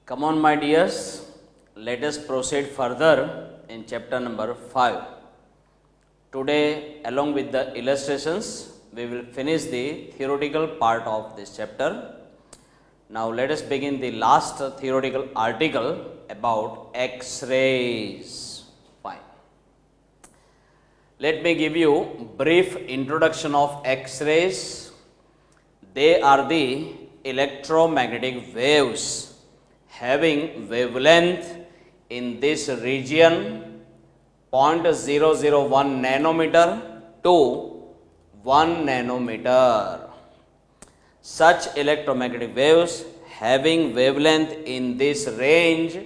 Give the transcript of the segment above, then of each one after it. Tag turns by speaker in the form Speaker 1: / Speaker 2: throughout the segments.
Speaker 1: Come on, my dears, let us proceed further in chapter number 5. Today, along with the illustrations, we will finish the theoretical part of this chapter. Now, let us begin the last theoretical article about X-rays. Fine. Let me give you brief introduction of X-rays. They are the electromagnetic waves having wavelength in this region 0.001 nanometer to 1 nanometer. Such electromagnetic waves having wavelength in this range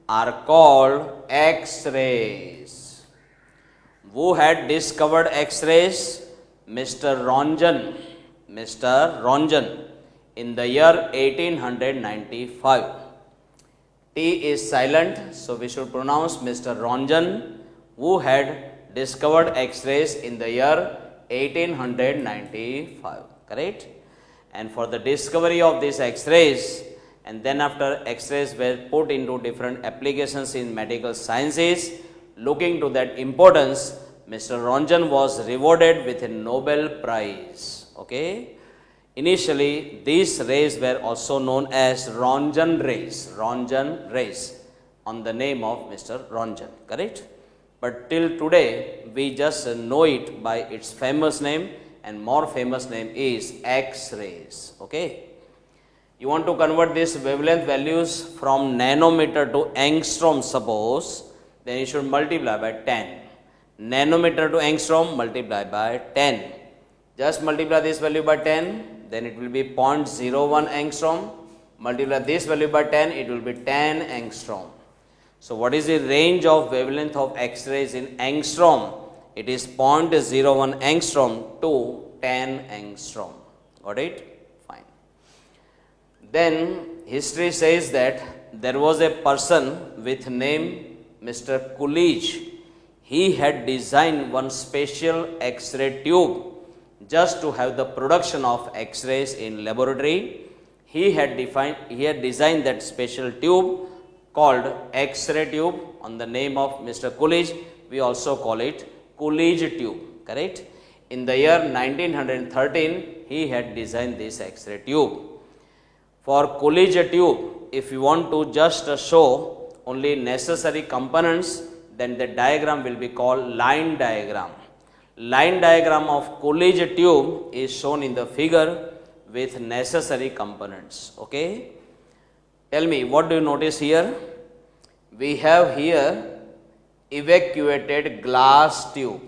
Speaker 1: are called X-rays. Who had discovered X-rays? Mr. Röntgen in the year 1895. T is silent, so we should pronounce Mr. Röntgen, who had discovered X-rays in the year 1895. Correct? And for the discovery of these X-rays, and then after X-rays were put into different applications in medical sciences, looking to that importance, Mr. Röntgen was rewarded with a Nobel Prize. Okay? Initially, these rays were also known as Röntgen rays, on the name of Mr. Röntgen, correct? But till today, we just know it by its famous name, and more famous name is X-rays, okay? You want to convert these wavelength values from nanometer to angstrom, suppose, then you should multiply by 10. Nanometer to angstrom, multiply by 10. Just multiply this value by 10. Then it will be 0.01 angstrom, multiply this value by 10, it will be 10 angstrom. So what is the range of wavelength of X-rays in angstrom? It is 0.01 angstrom to 10 angstrom. Got it? Fine. Then history says that there was a person with name Mr. Coolidge. He had designed one special X-ray tube just to have the production of X-rays in laboratory. He had designed that special tube called X-ray tube on the name of Mr. Coolidge. We also call it Coolidge tube, correct? In the year 1913, he had designed this X-ray tube. For Coolidge tube, if you want to just show only necessary components, then the diagram will be called line diagram. Line diagram of Coolidge tube is shown in the figure with necessary components. Okay? Tell me, what do you notice here? We have here evacuated glass tube.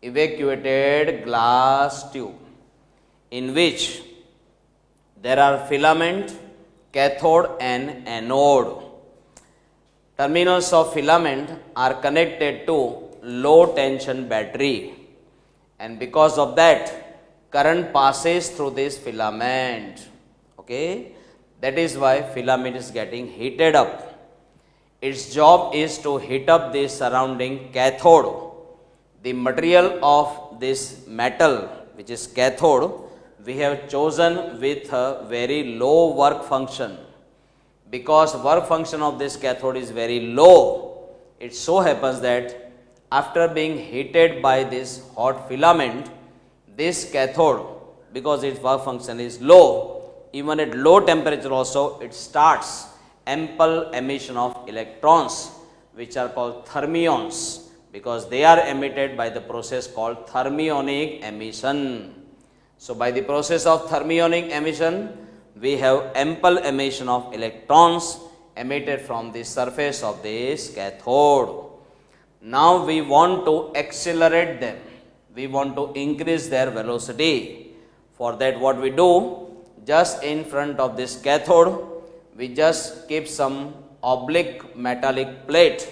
Speaker 1: Evacuated glass tube in which there are filament, cathode and anode. Terminals of filament are connected to low tension battery, and because of that current passes through this filament. Okay, that is why filament is getting heated up. Its job is to heat up the surrounding cathode. The material of this metal, which is cathode, we have chosen with a very low work function. Because work function of this cathode is very low, it so happens that after being heated by this hot filament, this cathode, because its work function is low, even at low temperature also, it starts ample emission of electrons, which are called thermions, because they are emitted by the process called thermionic emission. So by the process of thermionic emission, we have ample emission of electrons emitted from the surface of this cathode. Now we want to accelerate them. We want to increase their velocity. For that, what we do, just in front of this cathode, we just keep some oblique metallic plate,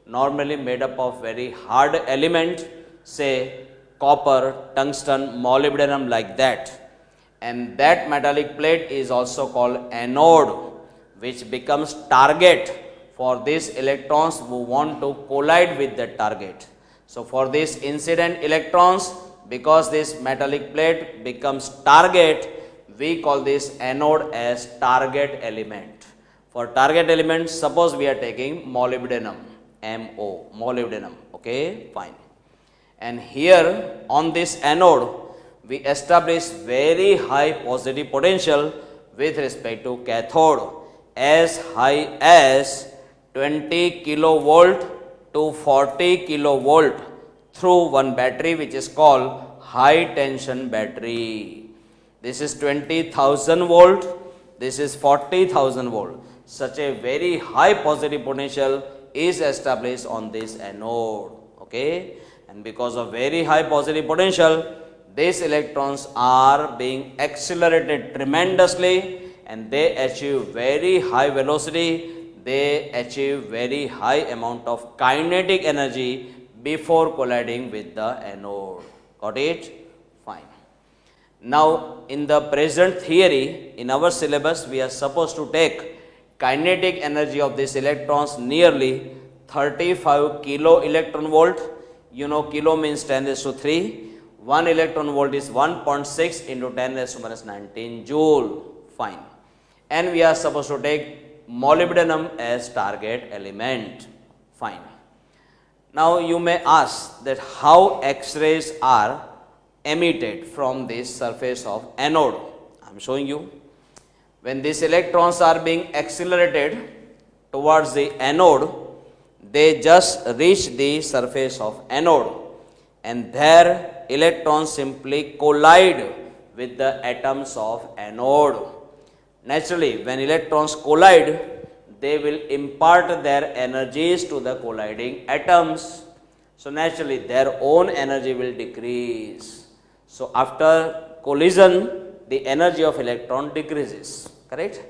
Speaker 1: normally made up of very hard element, say copper, tungsten, molybdenum, like that. And that metallic plate is also called anode, which becomes target for these electrons who want to collide with the target. So for these incident electrons, because this metallic plate becomes target, we call this anode as target element. For target element, suppose we are taking molybdenum, MO, molybdenum, okay, fine. And here on this anode, we establish very high positive potential with respect to cathode, as high as 20 kilovolt to 40 kilovolt through one battery which is called high tension battery. This is 20,000 volt, this is 40,000 volt. Such a very high positive potential is established on this anode, okay. And because of very high positive potential, these electrons are being accelerated tremendously and they achieve very high velocity, they achieve very high amount of kinetic energy before colliding with the anode. Got it? Fine. Now, in the present theory, in our syllabus, we are supposed to take kinetic energy of these electrons nearly 35 kilo electron volt. You know, kilo means 10 raised to 3. 1 electron volt is 1.6 into 10 raised to minus 19 joule. Fine. And we are supposed to take molybdenum as target element. Fine. Now you may ask that how X-rays are emitted from this surface of anode. I am showing you. When these electrons are being accelerated towards the anode, they just reach the surface of anode and there electrons simply collide with the atoms of anode. Naturally, when electrons collide, they will impart their energies to the colliding atoms. So naturally, their own energy will decrease. So after collision, the energy of electron decreases, correct?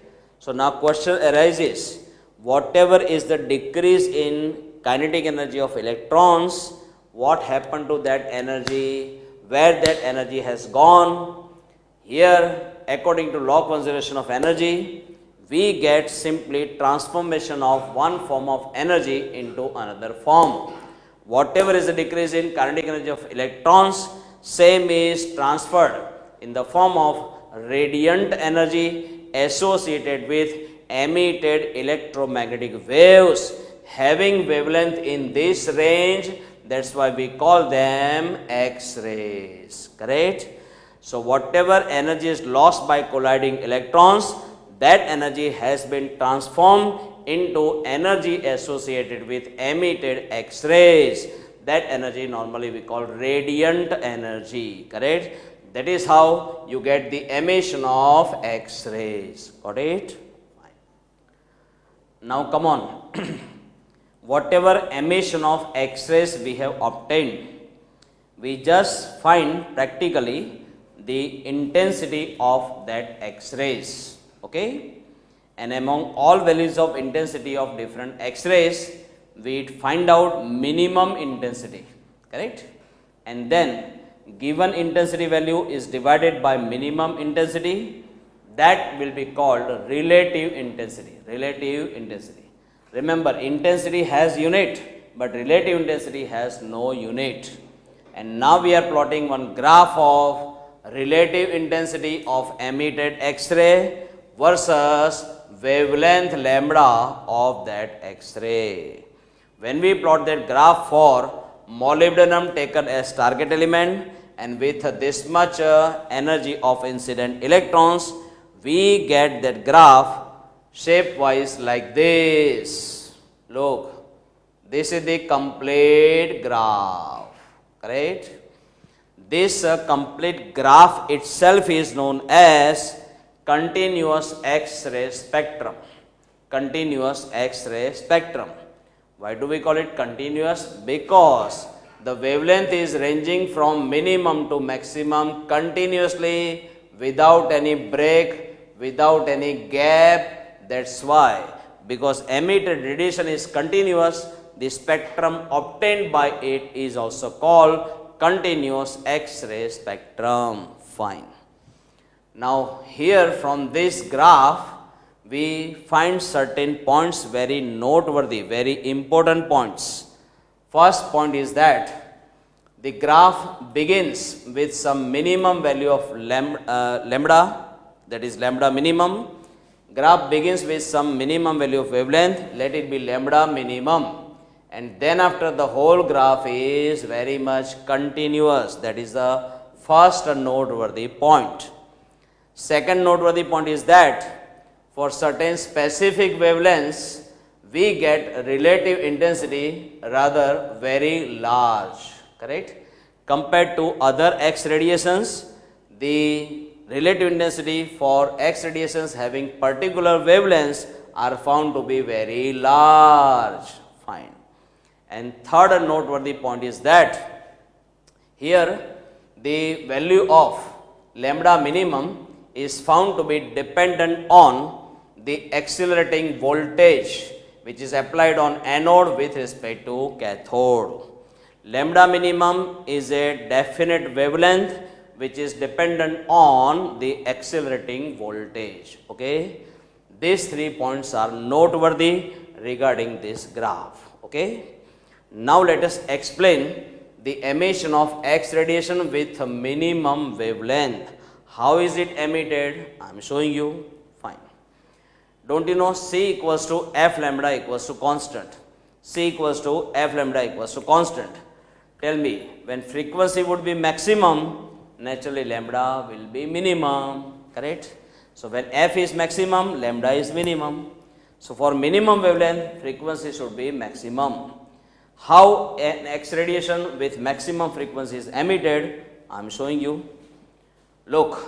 Speaker 1: So now question arises, whatever is the decrease in kinetic energy of electrons, what happened to that energy, where that energy has gone? Here, according to law of conservation of energy, we get simply transformation of one form of energy into another form. Whatever is the decrease in kinetic energy of electrons, same is transferred in the form of radiant energy associated with emitted electromagnetic waves having wavelength in this range. That's why we call them X-rays, correct? So whatever energy is lost by colliding electrons, that energy has been transformed into energy associated with emitted X-rays. That energy normally we call radiant energy, correct? That is how you get the emission of X-rays. Got it? Fine. Now come on. Whatever emission of X-rays we have obtained, we just find practically the intensity of that X-rays. Okay? And among all values of intensity of different X-rays, we find out minimum intensity, correct? And then given intensity value is divided by minimum intensity, that will be called relative intensity. Relative intensity. Remember, intensity has unit, but relative intensity has no unit. And now we are plotting one graph of relative intensity of emitted X-ray versus wavelength lambda of that X-ray. When we plot that graph for molybdenum taken as target element and with this much energy of incident electrons, we get that graph shape wise like this. Look, this is the complete graph, correct? This complete graph itself is known as continuous X-ray spectrum. Continuous X-ray spectrum. Why do we call it continuous? Because the wavelength is ranging from minimum to maximum continuously without any break, without any gap. That's why, because emitted radiation is continuous, the spectrum obtained by it is also called continuous X-ray spectrum. Fine. Now here from this graph, we find certain points very noteworthy, very important points. First point is that the graph begins with some minimum value of lambda, that is lambda minimum, Graph begins with some minimum value of wavelength, let it be lambda minimum, and then after the whole graph is very much continuous. That is the first noteworthy point. Second noteworthy point is that for certain specific wavelengths, we get relative intensity rather very large, correct? Compared to other X radiations, the relative intensity for X radiations having particular wavelengths are found to be very large. Fine. And third noteworthy point is that here the value of lambda minimum is found to be dependent on the accelerating voltage which is applied on anode with respect to cathode. Lambda minimum is a definite wavelength which is dependent on the accelerating voltage. Okay, these 3 points are noteworthy regarding this graph. Okay, now let us explain the emission of X radiation with a minimum wavelength. How is it emitted? I am showing you. Fine. Don't you know C equals to F lambda equals to constant? C equals to F lambda equals to constant. Tell me, when frequency would be maximum, naturally lambda will be minimum, correct? So when F is maximum, lambda is minimum. So for minimum wavelength, frequency should be maximum. How an X radiation with maximum frequency is emitted, I am showing you. Look,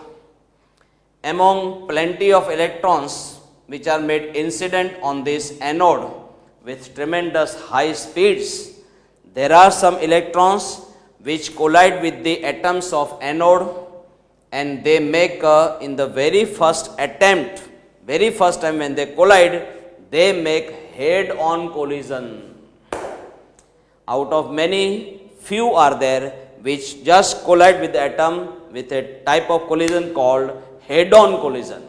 Speaker 1: among plenty of electrons which are made incident on this anode with tremendous high speeds, there are some electrons which collide with the atoms of anode, and they make in the very first attempt, very first time when they collide, they make head-on collision. Out of many, few are there which just collide with the atom with a type of collision called head-on collision.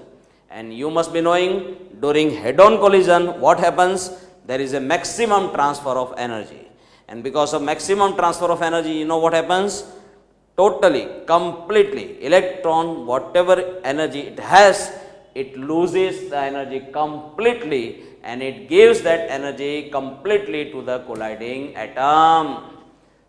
Speaker 1: And you must be knowing, during head-on collision, what happens? There is a maximum transfer of energy. And because of maximum transfer of energy, you know what happens? Totally, completely, electron, whatever energy it has, it loses the energy completely and it gives that energy completely to the colliding atom.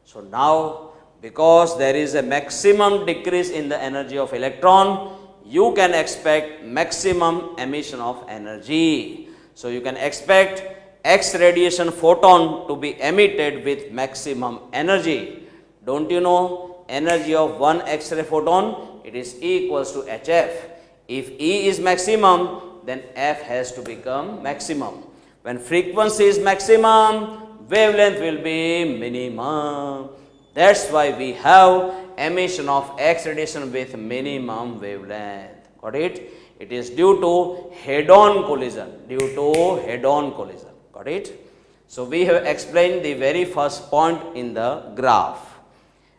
Speaker 1: So now, because there is a maximum decrease in the energy of electron, you can expect maximum emission of energy. So you can expect X radiation photon to be emitted with maximum energy. Don't you know energy of one X-ray photon? It is E equals to HF. If E is maximum, then F has to become maximum. When frequency is maximum, wavelength will be minimum. That's why we have emission of X radiation with minimum wavelength. Got it? It is due to head-on collision. Due to head-on collision. Got it? So we have explained the very first point in the graph.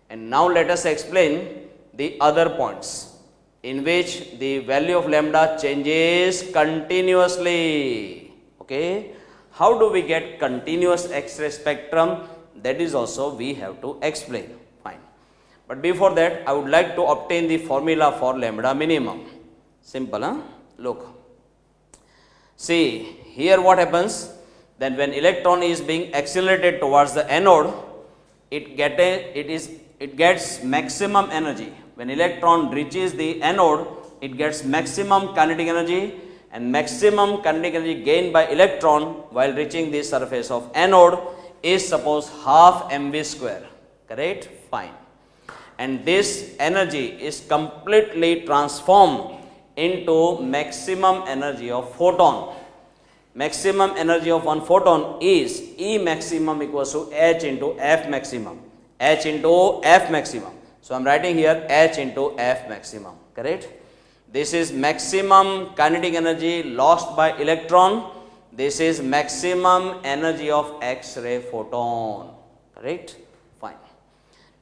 Speaker 1: And now let us explain the other points in which the value of lambda changes continuously. Okay? How do we get continuous X-ray spectrum? That is also we have to explain. Fine. But before that, I would like to obtain the formula for lambda minimum. Simple, huh? Look. See, here what happens? Then when electron is being accelerated towards the anode, it gets maximum energy. When electron reaches the anode, it gets maximum kinetic energy, and maximum kinetic energy gained by electron while reaching the surface of anode is suppose half mv square. Correct? Fine. And this energy is completely transformed into maximum energy of photon. Maximum energy of one photon is E maximum equals to H into F maximum. H into F maximum. So I am writing here H into F maximum. Correct? This is maximum kinetic energy lost by electron. This is maximum energy of X-ray photon. Correct? Fine.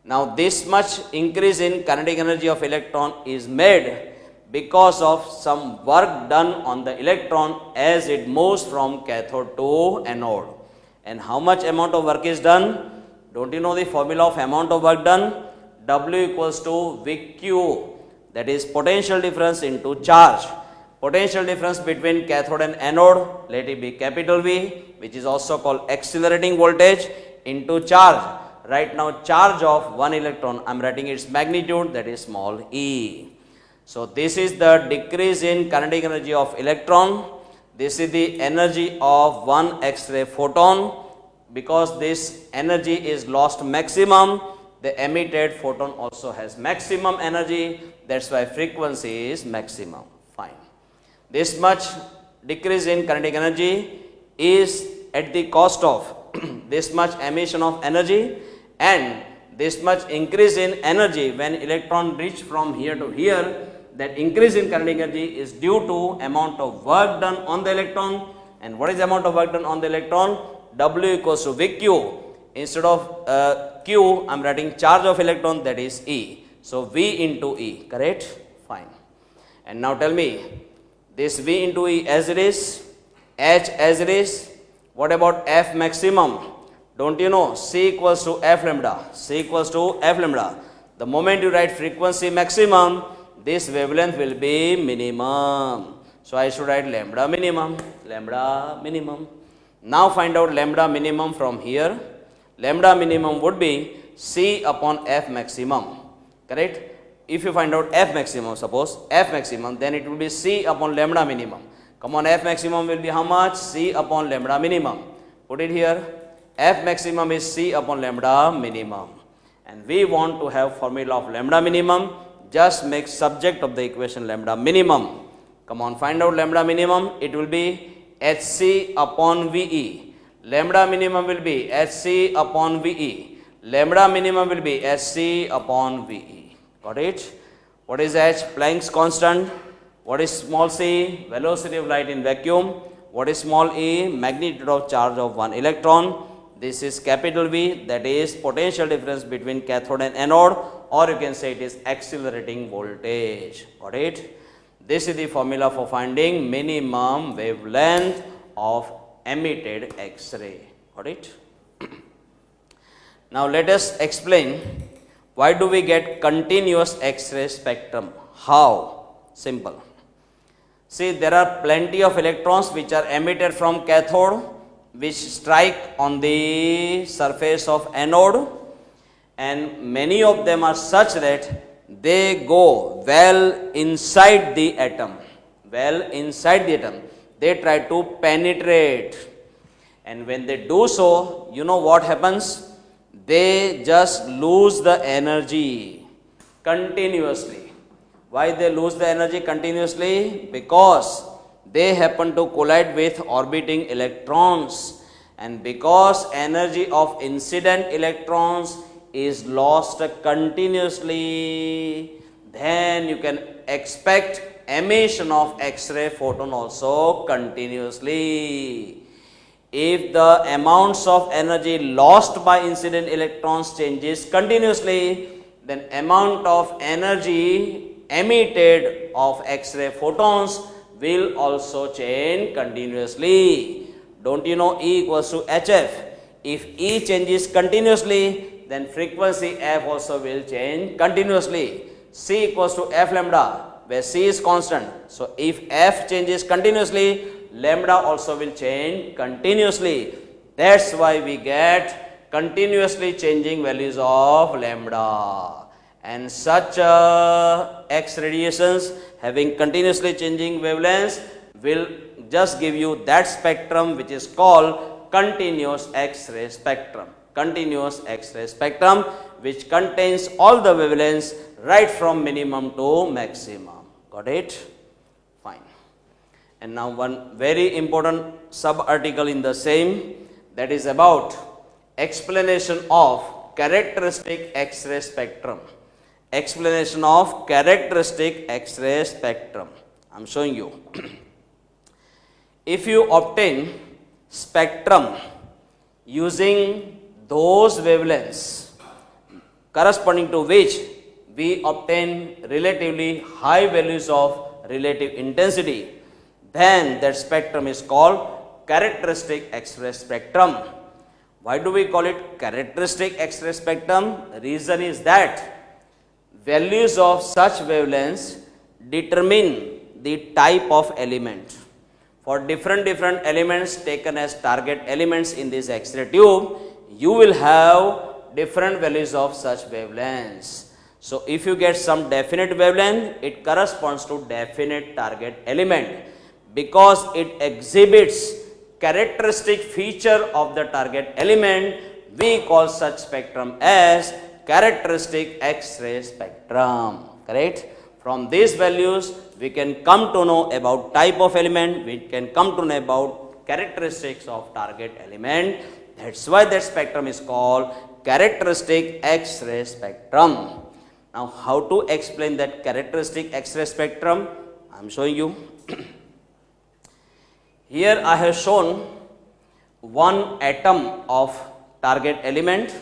Speaker 1: Now this much increase in kinetic energy of electron is made because of some work done on the electron as it moves from cathode to anode. And how much amount of work is done? Don't you know the formula of amount of work done? W equals to VQ, that is potential difference into charge. Potential difference between cathode and anode, let it be capital V, which is also called accelerating voltage, into charge. Right now, charge of one electron, I am writing its magnitude, that is small e. So, this is the decrease in kinetic energy of electron. This is the energy of one X-ray photon. Because this energy is lost maximum, the emitted photon also has maximum energy. That's why frequency is maximum. Fine. This much decrease in kinetic energy is at the cost of this much emission of energy, and this much increase in energy when electron reach from here to here. That increase in kinetic energy is due to amount of work done on the electron. And what is the amount of work done on the electron? W equals to VQ. Instead of Q, I am writing charge of electron, that is E. So, V into E, correct? Fine. And now tell me, this V into E as it is, H as it is, what about F maximum? Don't you know C equals to F lambda? C equals to F lambda. The moment you write frequency maximum, this wavelength will be minimum. So, I should write lambda minimum, lambda minimum. Now, find out lambda minimum from here. Lambda minimum would be C upon F maximum, correct? If you find out F maximum, suppose F maximum, then it will be C upon lambda minimum. Come on, F maximum will be how much? C upon lambda minimum. Put it here. F maximum is C upon lambda minimum. And we want to have formula of lambda minimum. Just make subject of the equation lambda minimum. Come on, find out lambda minimum. It will be HC upon VE. Lambda minimum will be HC upon VE. Lambda minimum will be HC upon VE. Got it? What is H? Planck's constant. What is small c? Velocity of light in vacuum. What is small e? Magnitude of charge of one electron. This is capital V, that is potential difference between cathode and anode, or you can say it is accelerating voltage. Got it? This is the formula for finding minimum wavelength of emitted X-ray. Got it? Now let us explain why do we get continuous X-ray spectrum. How? Simple. See, there are plenty of electrons which are emitted from cathode, which strike on the surface of anode, and many of them are such that they go well inside the atom. Well inside the atom. They try to penetrate, and when they do so, you know what happens? They just lose the energy continuously. Why they lose the energy continuously? Because they happen to collide with orbiting electrons, and because energy of incident electrons is lost continuously, then you can expect emission of X-ray photon also continuously. If the amounts of energy lost by incident electrons changes continuously, then amount of energy emitted of X-ray photons will also change continuously. Don't you know E equals to HF? If E changes continuously, then frequency F also will change continuously. C equals to F lambda, where C is constant. So, if F changes continuously, lambda also will change continuously. That's why we get continuously changing values of lambda. And such X radiations having continuously changing wavelengths will just give you that spectrum which is called continuous X-ray spectrum. Continuous X-ray spectrum which contains all the wavelengths right from minimum to maximum. Got it? Fine. And now one very important sub-article in the same, that is about explanation of characteristic X-ray spectrum. Explanation of characteristic X-ray spectrum. I am showing you. If you obtain spectrum using those wavelengths corresponding to which we obtain relatively high values of relative intensity, then that spectrum is called characteristic X-ray spectrum. Why do we call it characteristic X-ray spectrum? The reason is that values of such wavelengths determine the type of element. For different elements taken as target elements in this X-ray tube, you will have different values of such wavelengths. So if you get some definite wavelength, it corresponds to definite target element because it exhibits characteristic feature of the target element. We call such spectrum as characteristic X-ray spectrum, correct? From these values, we can come to know about type of element, we can come to know about characteristics of target element. That's why that spectrum is called characteristic X-ray spectrum. Now, how to explain that characteristic X-ray spectrum? I am showing you. Here I have shown one atom of target element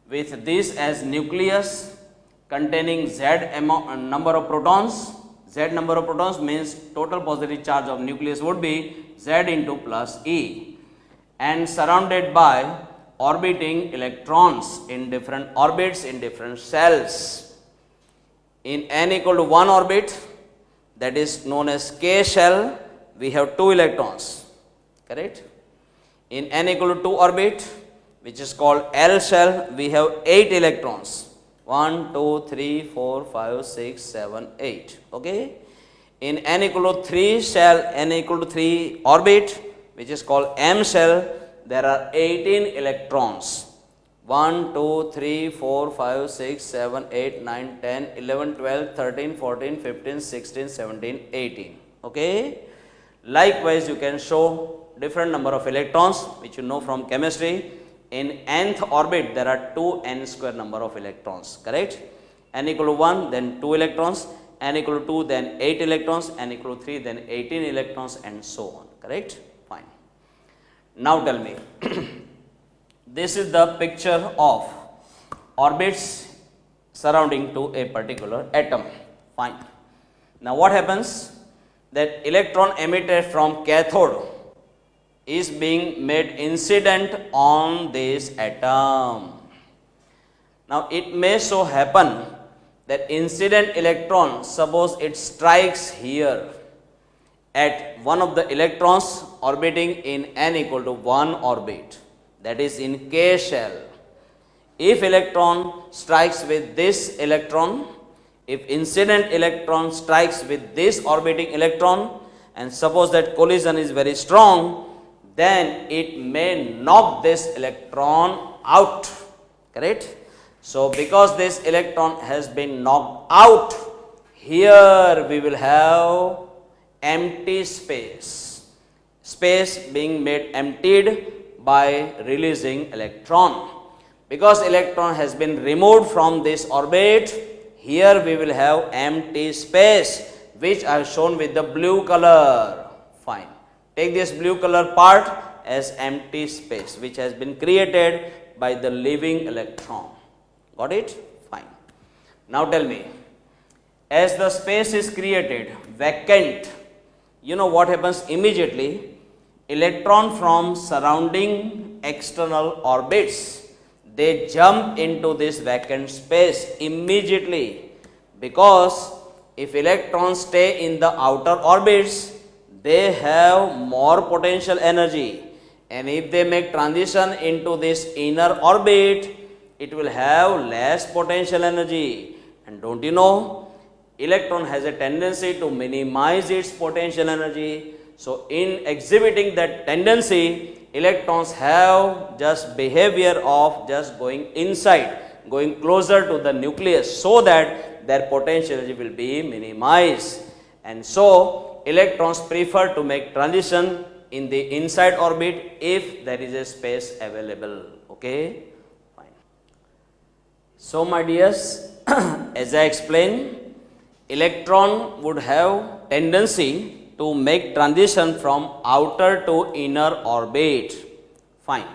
Speaker 1: with this as nucleus containing Z number of protons. Z number of protons means total positive charge of nucleus would be Z into plus E, and surrounded by orbiting electrons in different orbits in different shells. In n equal to 1 orbit, that is known as K shell, we have 2 electrons, correct? In n equal to 2 orbit, which is called L shell, we have 8 electrons. 1, 2, 3, 4, 5, 6, 7, 8. Okay. In n equal to 3 shell, n equal to 3 orbit, which is called M shell, there are 18 electrons. 1, 2, 3, 4, 5, 6, 7, 8, 9, 10, 11, 12, 13, 14, 15, 16, 17, 18. Okay. Likewise, you can show different number of electrons, which you know from chemistry. In nth orbit, there are 2n square number of electrons, correct? N equal to 1, then 2 electrons, n equal to 2, then 8 electrons, n equal to 3, then 18 electrons, and so on, correct? Fine. Now tell me, this is the picture of orbits surrounding to a particular atom. Fine. Now what happens? That electron emitted from cathode is being made incident on this atom. Now it may so happen that incident electron, suppose it strikes here at one of the electrons orbiting in n equal to 1 orbit, that is in K shell. If electron strikes with this electron, if incident electron strikes with this orbiting electron, and suppose that collision is very strong, then it may knock this electron out, correct? So because this electron has been knocked out, here we will have empty space, space being made emptied by releasing electron. Because electron has been removed from this orbit, here we will have empty space, which I have shown with the blue color. Fine. Take this blue color part as empty space, which has been created by the leaving electron. Got it? Fine. Now tell me, as the space is created vacant, you know what happens immediately? Electron from surrounding external orbits, they jump into this vacant space immediately, because if electrons stay in the outer orbits, they have more potential energy, and if they make transition into this inner orbit, it will have less potential energy. And don't you know, electron has a tendency to minimize its potential energy. So in exhibiting that tendency, electrons have just behavior of just going inside, going closer to the nucleus, so that their potential energy will be minimized. And so electrons prefer to make transition in the inside orbit if there is a space available. Okay, fine. So my dears, as I explained, electron would have tendency to make transition from outer to inner orbit. Fine.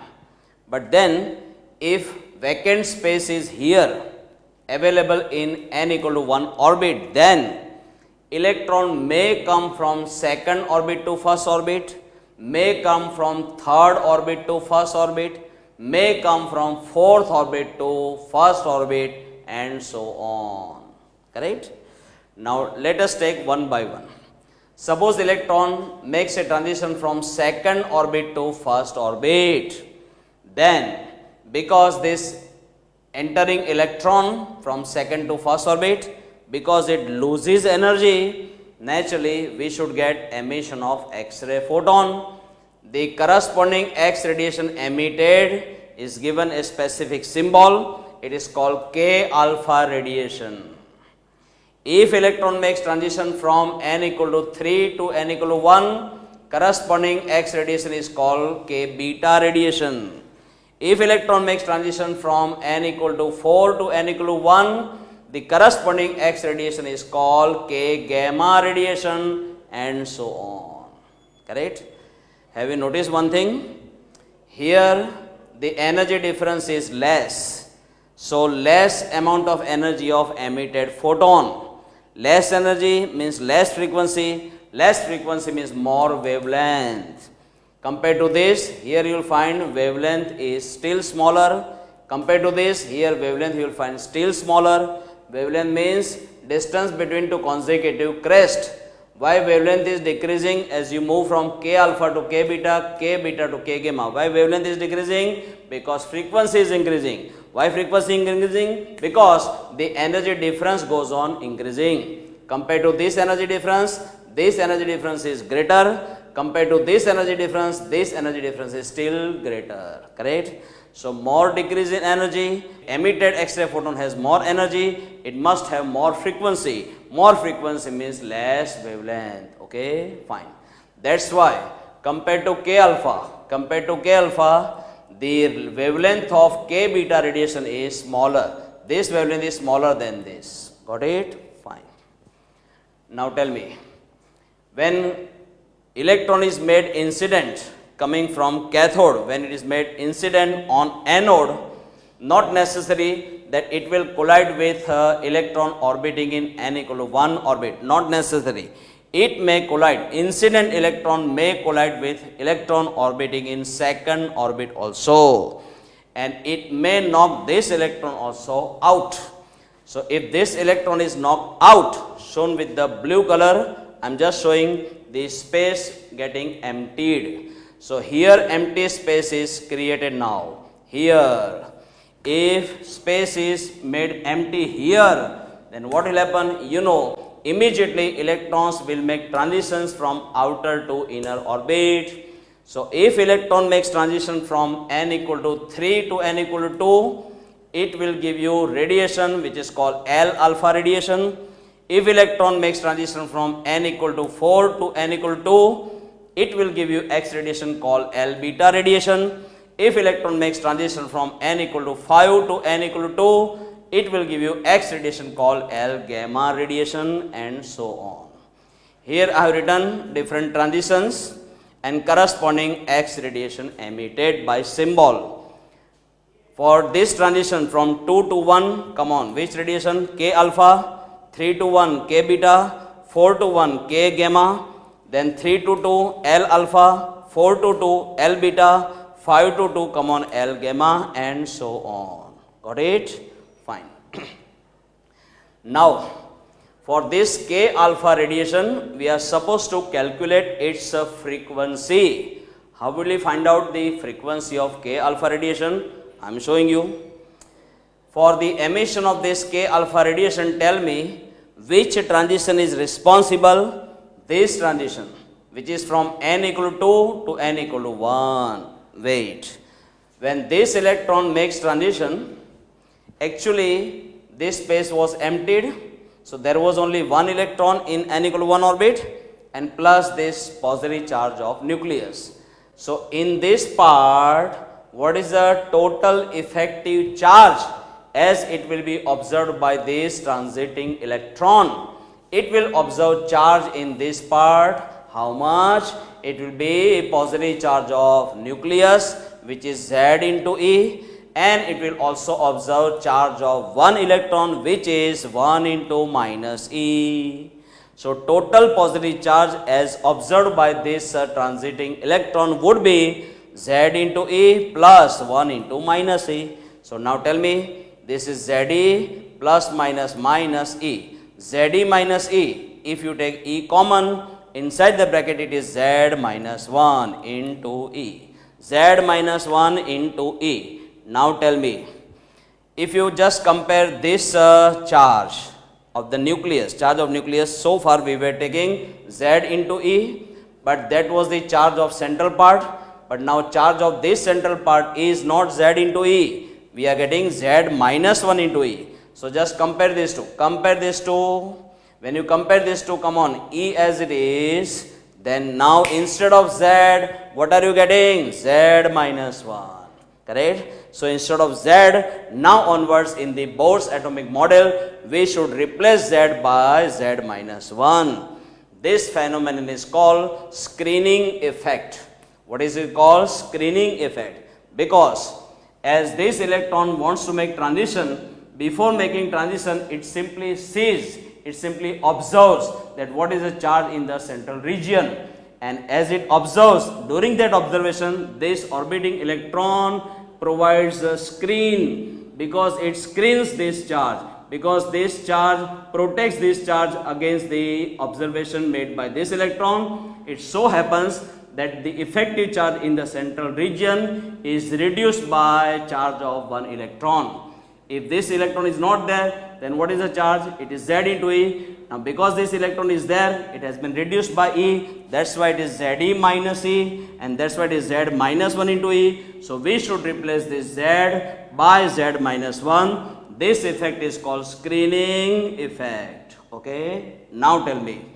Speaker 1: But then if vacant space is here available in n equal to 1 orbit, then electron may come from second orbit to first orbit, may come from third orbit to first orbit, may come from fourth orbit to first orbit, and so on. Correct? Now let us take one by one. Suppose electron makes a transition from second orbit to first orbit. Then, because this entering electron from second to first orbit, because it loses energy, naturally we should get emission of X-ray photon. The corresponding X radiation emitted is given a specific symbol. It is called K alpha radiation. If electron makes transition from n equal to 3 to n equal to 1, corresponding X radiation is called K beta radiation. If electron makes transition from n equal to 4 to n equal to 1, the corresponding X radiation is called K gamma radiation, and so on. Correct? Have you noticed one thing? Here the energy difference is less. So less amount of energy of emitted photon. Less energy means less frequency means more wavelength. Compared to this, here you will find wavelength is still smaller. Compared to this, here wavelength you will find still smaller. Wavelength means distance between two consecutive crests. Why wavelength is decreasing as you move from K alpha to K beta to K gamma? Why wavelength is decreasing? Because frequency is increasing. Why frequency is increasing? Because the energy difference goes on increasing. Compared to this energy difference is greater. Compared to this energy difference is still greater. Correct? So more decrease in energy, emitted X-ray photon has more energy, it must have more frequency. More frequency means less wavelength. Okay, fine. That's why compared to K alpha, the wavelength of K beta radiation is smaller. This wavelength is smaller than this. Got it? Fine. Now tell me, when electron is made incident coming from cathode, when it is made incident on anode, not necessary that it will collide with electron orbiting in n equal to 1 orbit, not necessary. It may collide, incident electron may collide with electron orbiting in second orbit also, and it may knock this electron also out. So if this electron is knocked out, shown with the blue color, I am just showing the space getting emptied. So here empty space is created now. Here, if space is made empty here, then what will happen? You know, immediately electrons will make transitions from outer to inner orbit. So if electron makes transition from n equal to 3 to n equal to 2, it will give you radiation which is called L alpha radiation. If electron makes transition from n equal to 4 to n equal to 2, it will give you X radiation called L beta radiation. If electron makes transition from n equal to 5 to n equal to 2, it will give you X radiation called L gamma radiation, and so on. Here I have written different transitions and corresponding X radiation emitted by symbol. For this transition from 2 to 1, come on, which radiation? K alpha, 3 to 1 K beta, 4 to 1 K gamma, then 3 to 2 L alpha, 4 to 2 L beta, 5 to 2 come on L gamma, and so on. Got it? Fine. Now, for this K alpha radiation, we are supposed to calculate its frequency. How will we find out the frequency of K alpha radiation? I am showing you. For the emission of this K alpha radiation, tell me which transition is responsible. This transition, which is from n equal to 2 to n equal to 1. Wait. When this electron makes transition, actually this space was emptied. So there was only one electron in n equal to 1 orbit and plus this positive charge of nucleus. So in this part, what is the total effective charge as it will be observed by this transiting electron? It will observe charge in this part. How much? It will be a positive charge of nucleus, which is Z into E, and it will also observe charge of one electron, which is 1 into minus E. So total positive charge as observed by this transiting electron would be Z into E plus 1 into minus E. So now tell me, this is ZE plus minus minus E. ZE minus E, if you take E common, inside the bracket it is Z minus 1 into E. Z minus 1 into E. Now tell me, if you just compare this charge of the nucleus, so far we were taking Z into E, but that was the charge of central part, but now charge of this central part is not Z into E, we are getting Z minus 1 into E. So just compare these two, when you compare these two, come on, E as it is, then now instead of Z, what are you getting? Z minus 1, correct? So instead of Z, now onwards in the Bohr's atomic model, we should replace Z by Z minus 1. This phenomenon is called screening effect. What is it called? Screening effect. Because as this electron wants to make transition, before making transition, it simply sees, it simply observes that what is the charge in the central region, and as it observes, during that observation, this orbiting electron provides a screen, because it screens this charge, because this charge protects this charge against the observation made by this electron. It so happens that the effective charge in the central region is reduced by charge of one electron. If this electron is not there, then what is the charge? It is Z into E. Now because this electron is there, it has been reduced by E, that's why it is Ze minus E, and that's why it is Z minus 1 into E. So we should replace this Z by Z minus 1. This effect is called screening effect. Okay. Now tell me,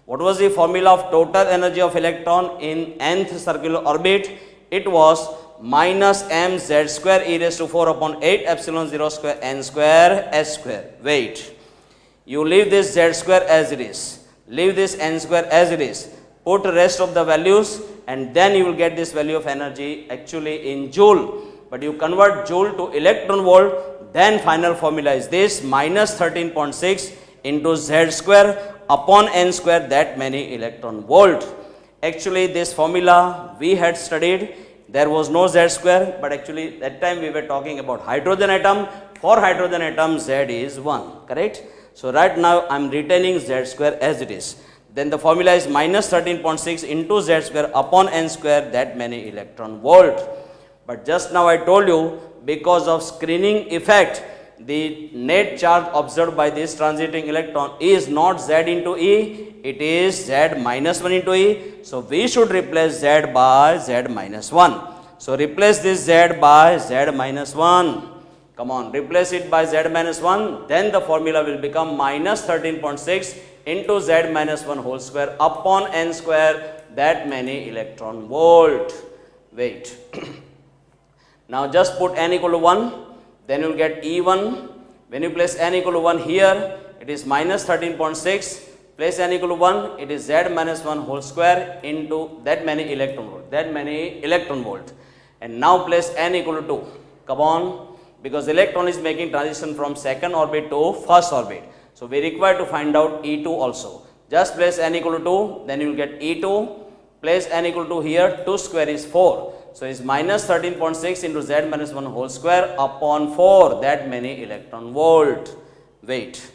Speaker 1: what was the formula of total energy of electron in nth circular orbit? It was minus mz square e raised to 4 upon 8 epsilon 0 square n square s square. Wait, you leave this z square as it is, leave this n square as it is, put rest of the values, and then you will get this value of energy actually in joule, but you convert joule to electron volt, then final formula is this, minus 13.6 into z square upon n square, that many electron volt. Actually this formula we had studied, there was no z square, but actually that time we were talking about hydrogen atom. For hydrogen atom z is 1, correct? So right now I am retaining z square as it is. Then the formula is minus 13.6 into z square upon n square, that many electron volt. But just now I told you, because of screening effect, the net charge observed by this transiting electron is not Z into E, it is Z minus 1 into E. So we should replace Z by Z minus 1. So replace this Z by Z minus 1. Come on, replace it by Z minus 1. Then the formula will become minus 13.6 into Z minus 1 whole square upon n square, that many electron volt. Wait. Now just put n equal to 1. Then you will get E1. When you place n equal to 1 here, it is minus 13.6. Place n equal to 1, it is Z minus 1 whole square into that many electron volt. That many electron volt. And now place n equal to 2. Come on. Because electron is making transition from second orbit to first orbit. So we require to find out E2 also. Just place n equal to 2, then you will get E2. Place n equal to here, 2 square is 4. So it's minus 13.6 into Z minus 1 whole square upon 4, that many electron volt. Wait,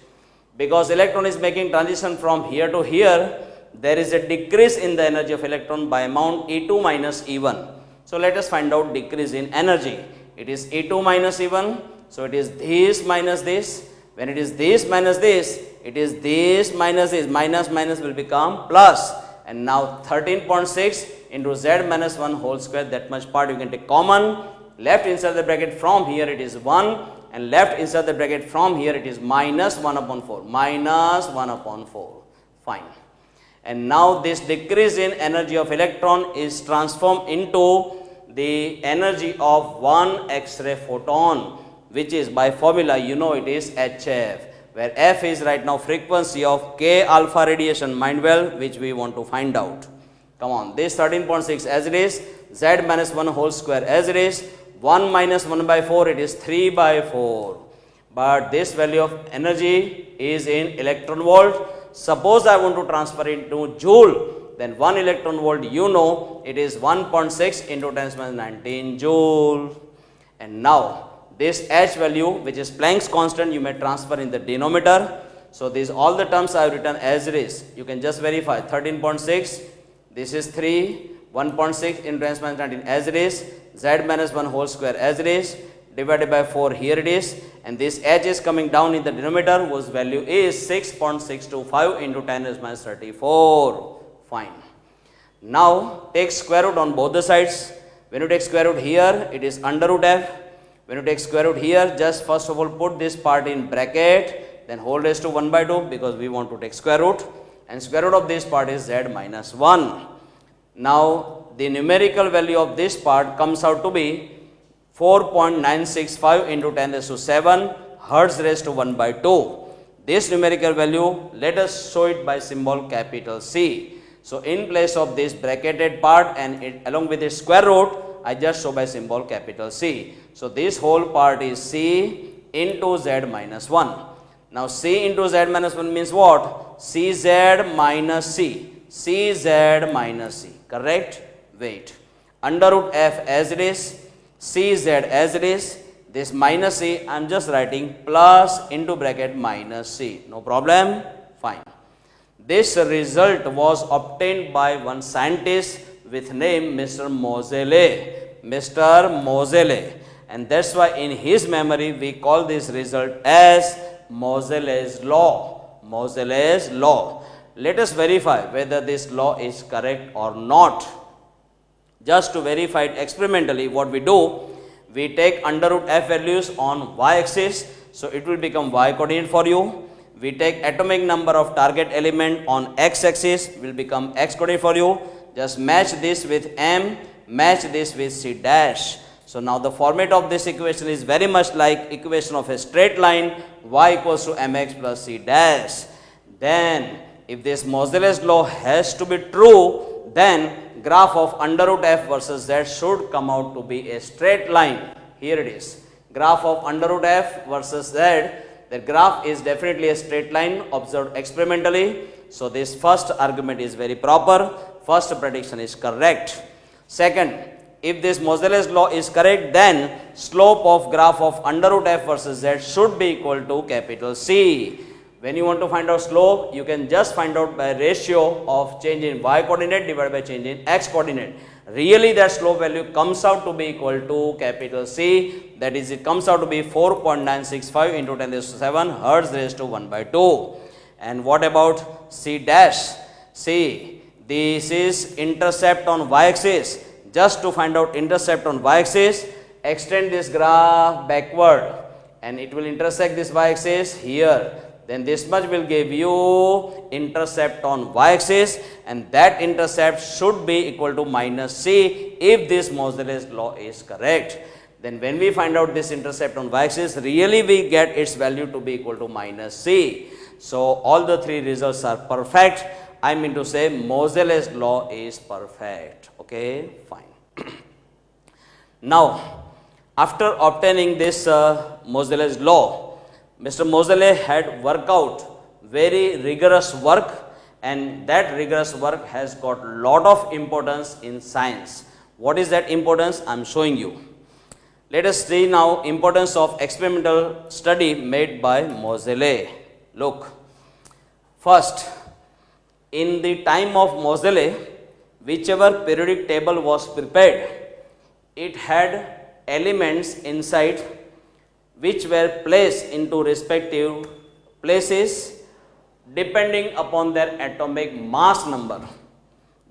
Speaker 1: because electron is making transition from here to here, there is a decrease in the energy of electron by amount E2 minus E1. So let us find out decrease in energy. It is E2 minus E1, so it is this minus this. When it is this minus this, it is this minus this. Minus minus will become plus. And now 13.6 into Z minus 1 whole square, that much part you can take common. Left inside the bracket from here it is 1, and left inside the bracket from here it is minus 1 upon 4. Minus 1 upon 4. Fine. And now this decrease in energy of electron is transformed into the energy of one X-ray photon, which is by formula you know it is HF, where F is right now frequency of K alpha radiation, mind well, which we want to find out. Come on, this 13.6 as it is, Z minus 1 whole square as it is, 1 minus 1 by 4, it is 3 by 4. But this value of energy is in electron volt. Suppose I want to transfer it into joule, then 1 electron volt, you know, it is 1.6 into 10 minus 19 joule. And now, this H value, which is Planck's constant, you may transfer in the denominator. So these all the terms I have written as it is. You can just verify 13.6, this is 3, 1.6 in raised minus 19 as it is, z minus 1 whole square as it is, divided by 4 here it is, and this h is coming down in the denominator whose value is 6.625 into 10 raised minus 34. Fine. Now take square root on both the sides. When you take square root here, it is under root f. When you take square root here, just first of all put this part in bracket, then whole raised to 1 by 2 because we want to take square root, and square root of this part is z minus 1. Now the numerical value of this part comes out to be 4.965 into 10 raised to 7 hertz raised to 1 by 2. This numerical value, let us show it by symbol capital C. So in place of this bracketed part and along with its square root, I just show by symbol capital C. So this whole part is C into z minus 1. Now C into z minus 1 means what? Cz minus C. Cz minus C. Correct? Wait. Under root f as it is, Cz as it is, this minus C I am just writing plus into bracket minus C. No problem? Fine. This result was obtained by one scientist with name Mr. Moseley. Mr. Moseley. And that's why in his memory we call this result as Moseley's law. Moseley's law. Let us verify whether this law is correct or not. Just to verify it experimentally, what we do, we take under root f values on y-axis, so it will become y coordinate for you. We take atomic number of target element on x-axis, will become x coordinate for you. Just match this with m, match this with c dash. So now the format of this equation is very much like equation of a straight line, y equals to mx plus c dash. Then if this Moseley's law has to be true, then graph of under root f versus z should come out to be a straight line. Here it is. Graph of under root f versus z, the graph is definitely a straight line observed experimentally. So this first argument is very proper. First prediction is correct. Second, if this Moseley's law is correct, then slope of graph of under root f versus z should be equal to capital C. When you want to find out slope, you can just find out by ratio of change in y coordinate divided by change in x coordinate. Really that slope value comes out to be equal to capital C, that is it comes out to be 4.965 into 10 raised to 7 hertz raised to 1 by 2. And what about C dash? See, this is intercept on y-axis. Just to find out intercept on y-axis, extend this graph backward and it will intersect this y-axis here. Then this much will give you intercept on y-axis, and that intercept should be equal to minus C if this Moseley's law is correct. Then when we find out this intercept on y-axis, really we get its value to be equal to minus C. So all the three results are perfect. I mean to say Moseley's law is perfect. Okay, fine. Now, after obtaining this Moseley's law, Mr. Moseley had worked out very rigorous work, and that rigorous work has got lot of importance in science. What is that importance? I am showing you. Let us see now importance of experimental study made by Moseley. Look, first, in the time of Moseley, whichever periodic table was prepared, it had elements inside which were placed into respective places depending upon their atomic mass number.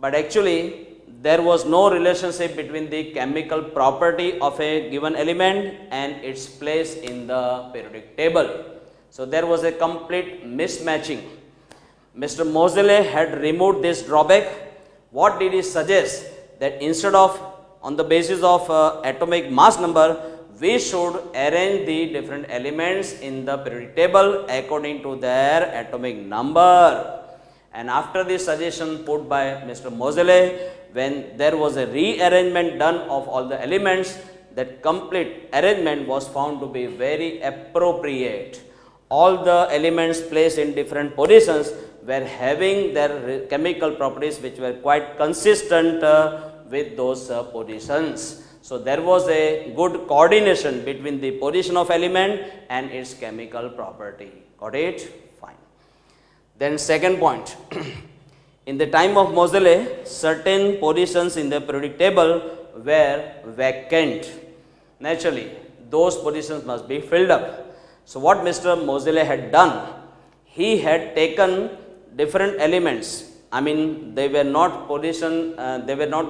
Speaker 1: But actually, there was no relationship between the chemical property of a given element and its place in the periodic table. So there was a complete mismatching. Mr. Moseley had removed this drawback. What did he suggest? That instead of on the basis of atomic mass number, we should arrange the different elements in the periodic table according to their atomic number. And after this suggestion put by Mr. Moseley, when there was a rearrangement done of all the elements, that complete arrangement was found to be very appropriate. All the elements placed in different positions were having their chemical properties which were quite consistent with those positions. So there was a good coordination between the position of element and its chemical property. Got it? Fine. Then second point, in the time of Moseley, certain positions in the periodic table were vacant. Naturally, those positions must be filled up. So what Mr. Moseley had done, he had taken different elements. I mean, they were not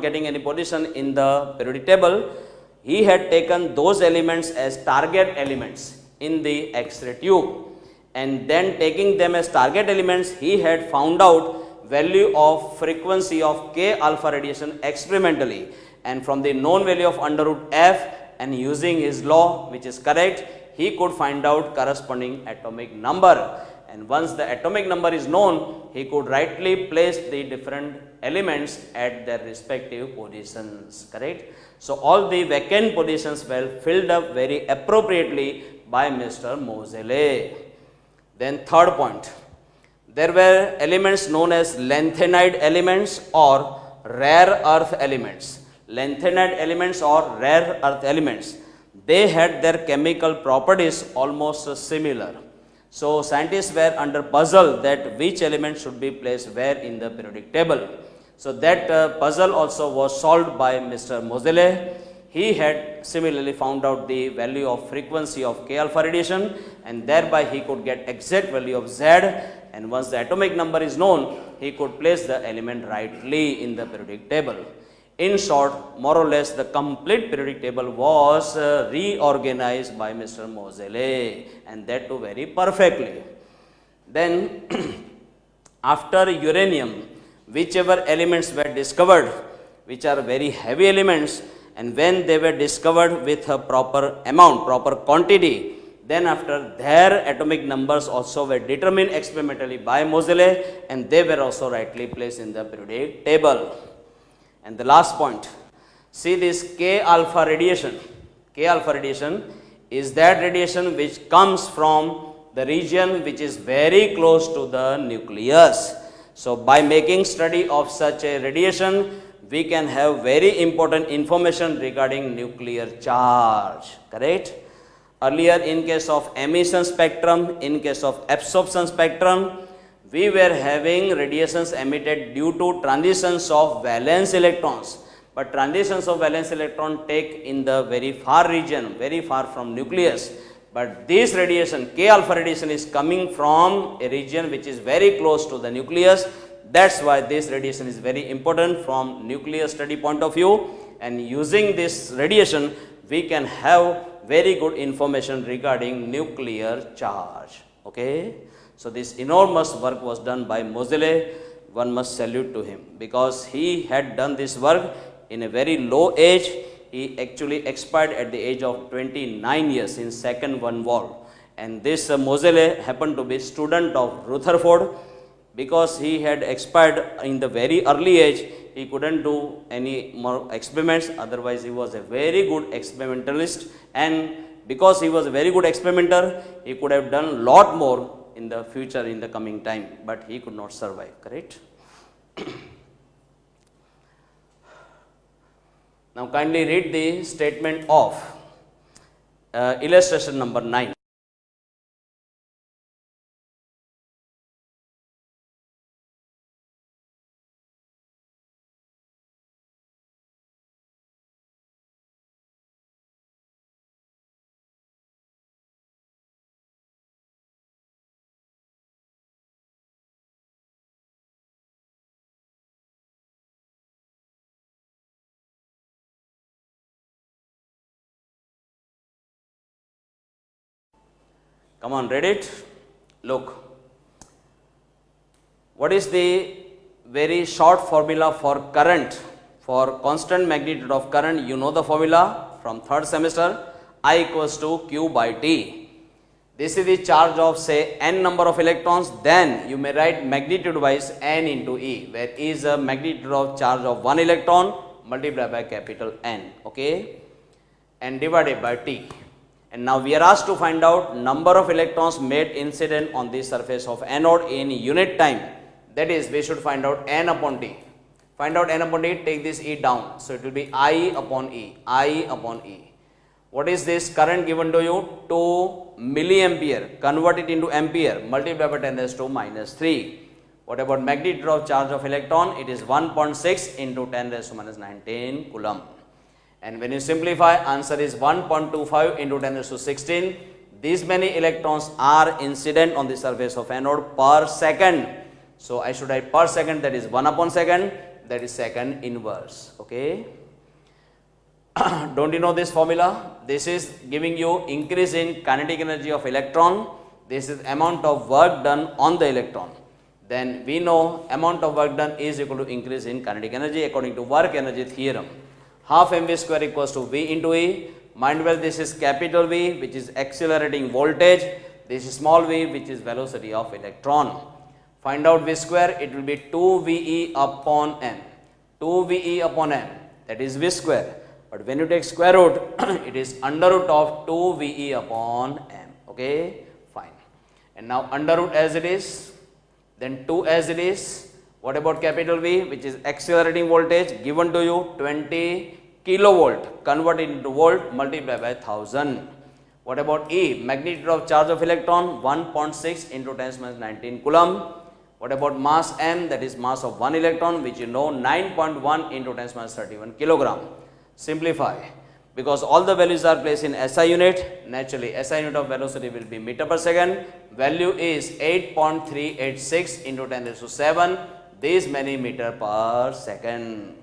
Speaker 1: getting any position in the periodic table. He had taken those elements as target elements in the X-ray tube, and then taking them as target elements, he had found out value of frequency of K alpha radiation experimentally, and from the known value of under root f, and using his law, which is correct, he could find out corresponding atomic number. And once the atomic number is known, he could rightly place the different elements at their respective positions, correct? So all the vacant positions were filled up very appropriately by Mr. Moseley. Then third point, there were elements known as lanthanide elements or rare earth elements. Lanthanide elements or rare earth elements, they had their chemical properties almost similar. So scientists were under puzzle that which element should be placed where in the periodic table. So that puzzle also was solved by Mr. Moseley. He had similarly found out the value of frequency of K alpha radiation, and thereby he could get exact value of Z, and once the atomic number is known, he could place the element rightly in the periodic table. In short, more or less the complete periodic table was reorganized by Mr. Moseley, and that too very perfectly. Then after uranium, whichever elements were discovered, which are very heavy elements, and when they were discovered with a proper amount, proper quantity, then after their atomic numbers also were determined experimentally by Moseley, and they were also rightly placed in the periodic table. And the last point, see this K alpha radiation. K alpha radiation is that radiation which comes from the region which is very close to the nucleus. So by making study of such a radiation, we can have very important information regarding nuclear charge, correct? Earlier, in case of emission spectrum, in case of absorption spectrum, we were having radiations emitted due to transitions of valence electrons. But transitions of valence electron take in the very far region, very far from nucleus. But this radiation, K alpha radiation, is coming from a region which is very close to the nucleus. That's why this radiation is very important from nuclear study point of view. And using this radiation, we can have very good information regarding nuclear charge. Okay. So this enormous work was done by Moseley. One must salute to him, because he had done this work in a very low age. He actually expired at the age of 29 years in Second World War. And this Moseley happened to be student of Rutherford. Because he had expired in the very early age, he couldn't do any more experiments. Otherwise, he was a very good experimentalist, and because he was a very good experimenter, he could have done a lot more in the future, in the coming time, but he could not survive, correct? Now kindly read the statement of illustration number 9. Come on, read it. Look. What is the very short formula for current? For constant magnitude of current, you know the formula from third semester. I equals to Q by T. This is the charge of, say, n number of electrons. Then you may write magnitude wise n into E, where E is a magnitude of charge of 1 electron multiplied by capital N, okay, and divided by T. And now we are asked to find out number of electrons made incident on the surface of anode in unit time. That is, we should find out n upon T. Find out n upon T, take this E down. So it will be I upon E, I upon E. What is this current given to you? 2 milliampere. Convert it into ampere. Multiply by 10 raised to minus 3. What about magnitude of charge of electron? It is 1.6 into 10 raised to minus 19 coulomb. And when you simplify, answer is 1.25 into 10 raised to 16. These many electrons are incident on the surface of anode per second. So I should write per second, that is 1 upon second, that is second inverse. Okay. Don't you know this formula? This is giving you increase in kinetic energy of electron. This is amount of work done on the electron. Then we know amount of work done is equal to increase in kinetic energy according to work energy theorem. Half mv square equals to v into E. Mind well, this is capital V, which is accelerating voltage. This is small v, which is velocity of electron. Find out v square, it will be 2ve upon m. 2ve upon m, that is v square. But when you take square root, it is under root of 2ve upon m. Okay, fine. And now under root as it is, then 2 as it is. What about capital V, which is accelerating voltage given to you 20 kilovolt, convert it into volt, multiply by 1000. What about E, magnitude of charge of electron 1.6 into 10 minus 19 coulomb. What about mass m, that is mass of one electron, which you know 9.1 into 10 minus 31 kilogram. Simplify, because all the values are placed in SI unit, naturally SI unit of velocity will be meter per second. Value is 8.386 into 10 raised to 7, this many meter per second.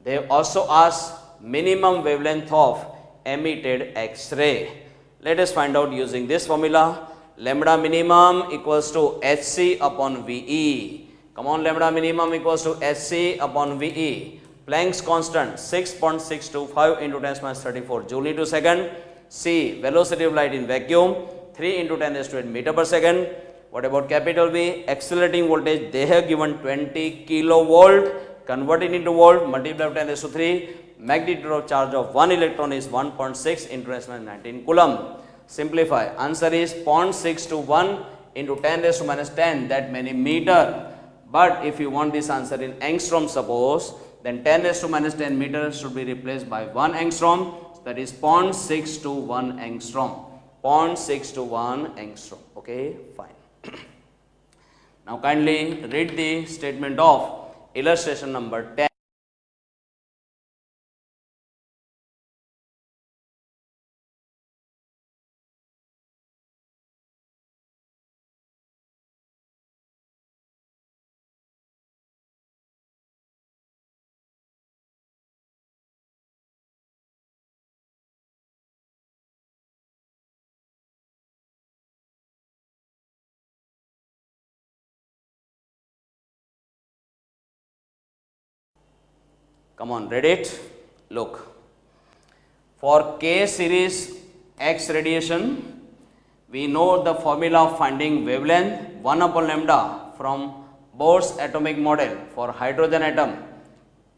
Speaker 1: They also asked minimum wavelength of emitted X-ray. Let us find out using this formula. Lambda minimum equals to Hc upon Ve. Come on, lambda minimum equals to Hc upon Ve. Planck's constant 6.625 into 10 minus 34 joule into second. C, velocity of light in vacuum 3 into 10 raised to 8 meter per second. What about capital V? Accelerating voltage, they have given 20 kilovolt, convert it into volt, multiply by 10 raised to 3. Magnitude of charge of one electron is 1.6 into 10 minus 19 coulomb. Simplify, answer is 0.621 into 10 raised to minus 10, that many meter. But if you want this answer in angstrom suppose, then 10 raised to minus 10 meters should be replaced by 1 angstrom, that is 0.621 angstrom. 0.621 angstrom. Okay, fine. Now kindly read the statement of illustration number 10. Come on, read it. Look. For K series X radiation, we know the formula of finding wavelength 1 upon lambda from Bohr's atomic model for hydrogen atom.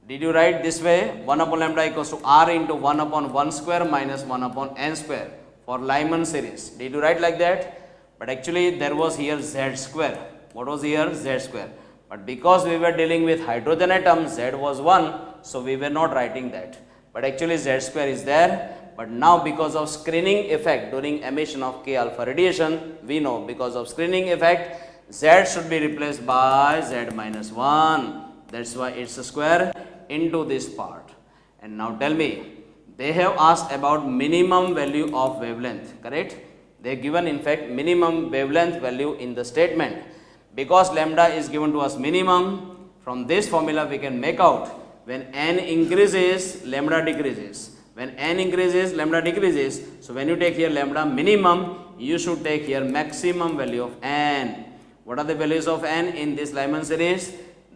Speaker 1: Did you write this way? 1 upon lambda equals to R into 1 upon 1 square minus 1 upon n square for Lyman series. Did you write like that? But actually there was here Z square. What was here? Z square. But because we were dealing with hydrogen atom, Z was 1. So we were not writing that, but actually Z square is there. But now because of screening effect during emission of K alpha radiation, we know because of screening effect Z should be replaced by Z minus 1. That's why it's a square into this part. And now tell me, they have asked about minimum value of wavelength, correct? They have given in fact minimum wavelength value in the statement. Because lambda is given to us minimum, from this formula we can make out when n increases, lambda decreases. When n increases, lambda decreases. So when you take here lambda minimum, you should take here maximum value of n. What are the values of n in this Lyman series?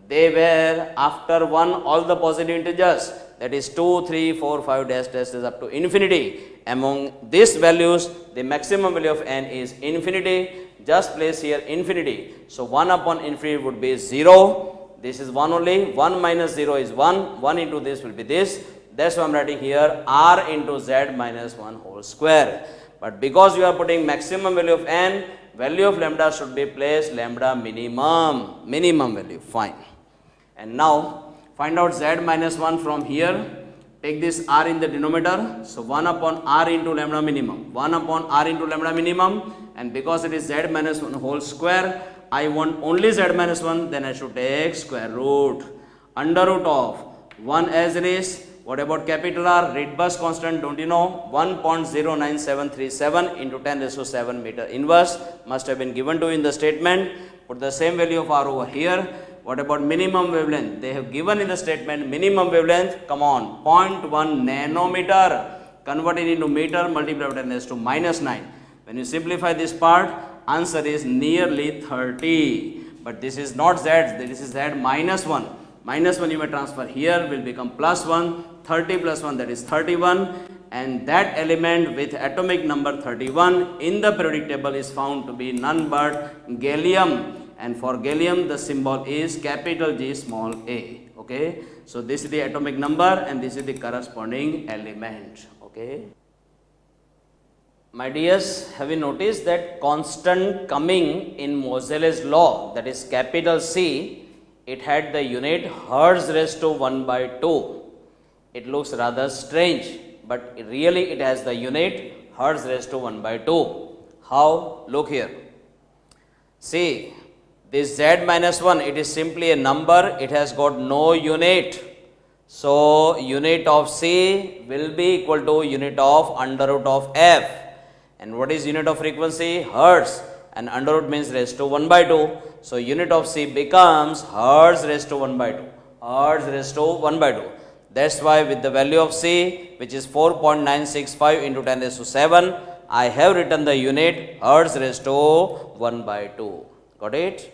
Speaker 1: They were after 1 all the positive integers, that is 2, 3, 4, 5 dash dash dash up to infinity. Among these values, the maximum value of n is infinity. Just place here infinity. So 1 upon infinity would be 0. This is 1 only, 1 minus 0 is 1, 1 into this will be this. That's why I am writing here R into Z minus 1 whole square. But because you are putting maximum value of n, value of lambda should be placed lambda minimum value, fine. And now find out Z minus 1 from here. take this r in the denominator, so 1 upon r into lambda minimum, 1 upon r into lambda minimum, and because it is z minus 1 whole square, I want only z minus 1, then I should take square root, under root of 1 as it is. What about capital R? Reed bus constant, don't you know? 1.09737 into 10 raised to 7 meter inverse must have been given to you in the statement. Put the same value of R over here. What about minimum wavelength? They have given in the statement minimum wavelength. Come on, 0.1 nanometer. Convert it into meter, multiply by 10 raised to minus 9. When you simplify this part, answer is nearly 30. But this is not Z, this is Z minus 1. Minus 1 you may transfer here, will become plus 1. 30 plus 1, that is 31. And that element with atomic number 31 in the periodic table is found to be none but gallium. And for gallium, the symbol is capital G small a. Okay. So this is the atomic number and this is the corresponding element. Okay. My dears, have you noticed that constant coming in Moseley's law, that is capital C, it had the unit hertz raised to 1 by 2. It looks rather strange, but really it has the unit hertz raised to 1 by 2. How? Look here. See, this Z minus 1, it is simply a number, it has got no unit. So, unit of C will be equal to unit of under root of F. And what is unit of frequency? Hertz. And under root means raised to 1 by 2. So, unit of C becomes hertz raised to 1 by 2. Hertz raised to 1 by 2. That's why with the value of C, which is 4.965 into 10 raised to 7, I have written the unit hertz raised to 1 by 2. Got it?